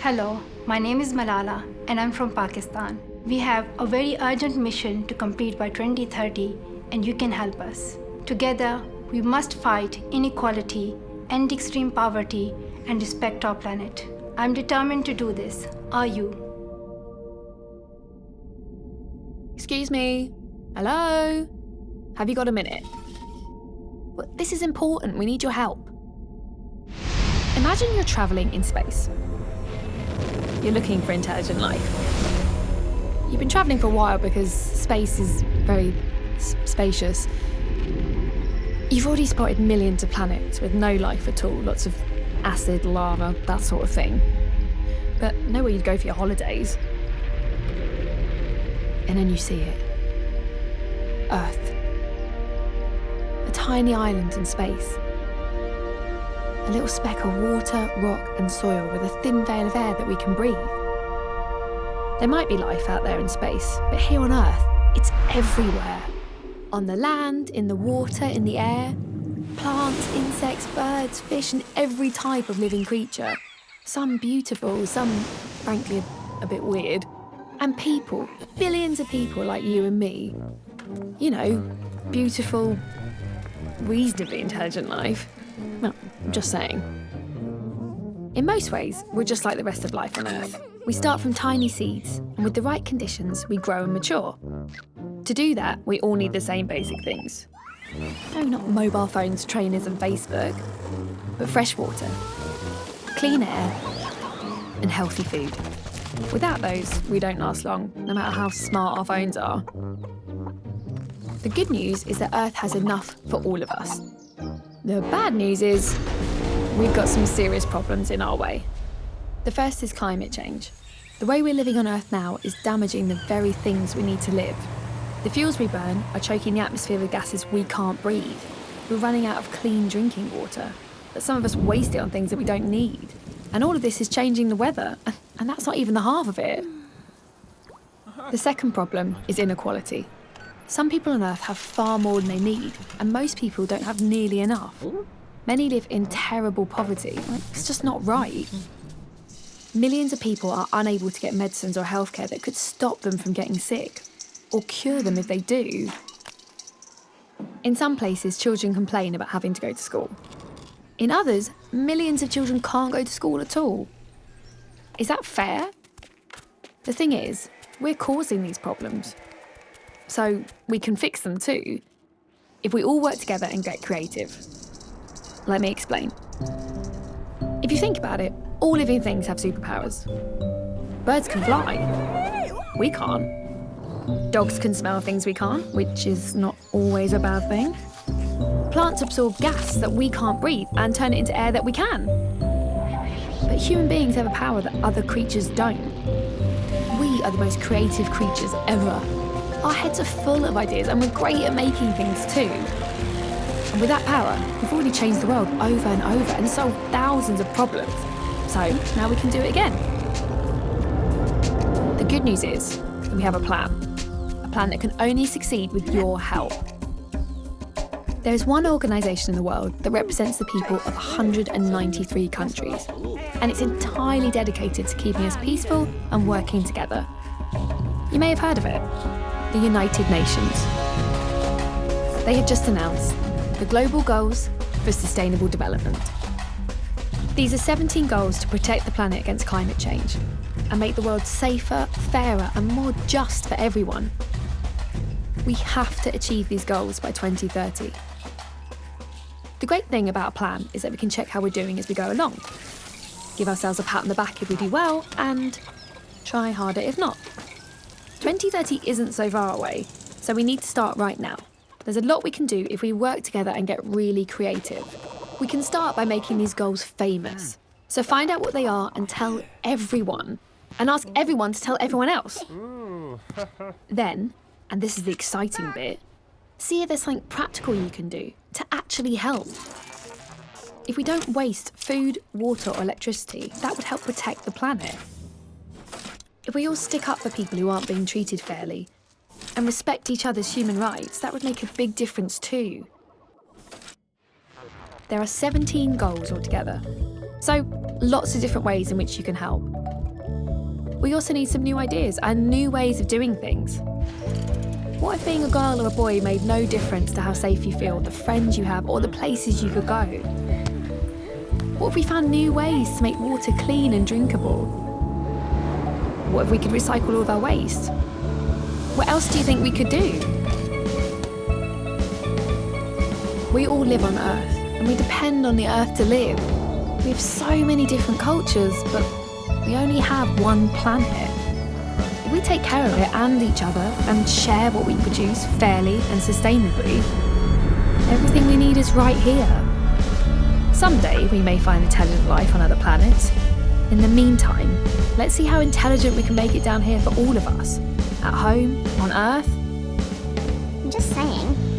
Hello, my name is Malala and I'm from Pakistan. We have a very urgent mission to complete by 2030 and you can help us. Together, we must fight inequality, end extreme poverty and respect our planet. I'm determined to do this. Are you? Excuse me. Hello? Have you got a minute? Well, this is important. We need your help. Imagine you're travelling in space. You're looking for intelligent life. You've been travelling for a while because space is very spacious. You've already spotted millions of planets with no life at all, lots of acid, lava, that sort of thing. But nowhere you'd go for your holidays. And then you see it. Earth. A tiny island in space. A little speck of water, rock and soil with a thin veil of air that we can breathe. There might be life out there in space, but here on Earth, it's everywhere. On the land, in the water, in the air. Plants, insects, birds, fish and every type of living creature. Some beautiful, some, frankly, a bit weird. And people, billions of people like you and me. You know, beautiful, reasonably intelligent life. Well, I'm just saying. In most ways, we're just like the rest of life on Earth. We start from tiny seeds, and with the right conditions, we grow and mature. To do that, we all need the same basic things. No, not mobile phones, trainers and Facebook, but fresh water, clean air, and healthy food. Without those, we don't last long, no matter how smart our phones are. The good news is that Earth has enough for all of us. The bad news is we've got some serious problems in our way. The first is climate change. The way we're living on Earth now is damaging the very things we need to live. The fuels we burn are choking the atmosphere with gases we can't breathe. We're running out of clean drinking water, but some of us waste it on things that we don't need. And all of this is changing the weather, and that's not even the half of it. The second problem is inequality. Some people on Earth have far more than they need, and most people don't have nearly enough. Many live in terrible poverty. It's just not right. Millions of people are unable to get medicines or healthcare that could stop them from getting sick, or cure them if they do. In some places, children complain about having to go to school. In others, millions of children can't go to school at all. Is that fair? The thing is, we're causing these problems. So we can fix them too, if we all work together and get creative. Let me explain. If you think about it, all living things have superpowers. Birds can fly. We can't. Dogs can smell things we can't, which is not always a bad thing. Plants absorb gas that we can't breathe and turn it into air that we can. But human beings have a power that other creatures don't. We are the most creative creatures ever. Our heads are full of ideas and we're great at making things too. And with that power, we've already changed the world over and over and solved thousands of problems. So now we can do it again. The good news is we have a plan that can only succeed with your help. There is one organisation in the world that represents the people of 193 countries, and it's entirely dedicated to keeping us peaceful and working together. You may have heard of it, the United Nations. They have just announced the Global Goals for Sustainable Development. These are 17 goals to protect the planet against climate change and make the world safer, fairer and more just for everyone. We have to achieve these goals by 2030. The great thing about a plan is that we can check how we're doing as we go along, give ourselves a pat on the back if we do well, and try harder if not. 2030 isn't so far away, so we need to start right now. There's a lot we can do if we work together and get really creative. We can start by making these goals famous. So find out what they are and tell everyone, and ask everyone to tell everyone else. Then, and this is the exciting bit, see if there's something practical you can do to actually help. If we don't waste food, water or electricity, that would help protect the planet. If we all stick up for people who aren't being treated fairly and respect each other's human rights, that would make a big difference too. There are 17 goals altogether. So, lots of different ways in which you can help. We also need some new ideas and new ways of doing things. What if being a girl or a boy made no difference to how safe you feel, the friends you have, or the places you could go? What if we found new ways to make water clean and drinkable? What if we could recycle all of our waste? What else do you think we could do? We all live on Earth, and we depend on the Earth to live. We have so many different cultures, but we only have one planet. If we take care of it and each other and share what we produce fairly and sustainably, everything we need is right here. Someday we may find intelligent life on other planets. In the meantime, let's see how intelligent we can make it down here for all of us. At home, on Earth. I'm just saying.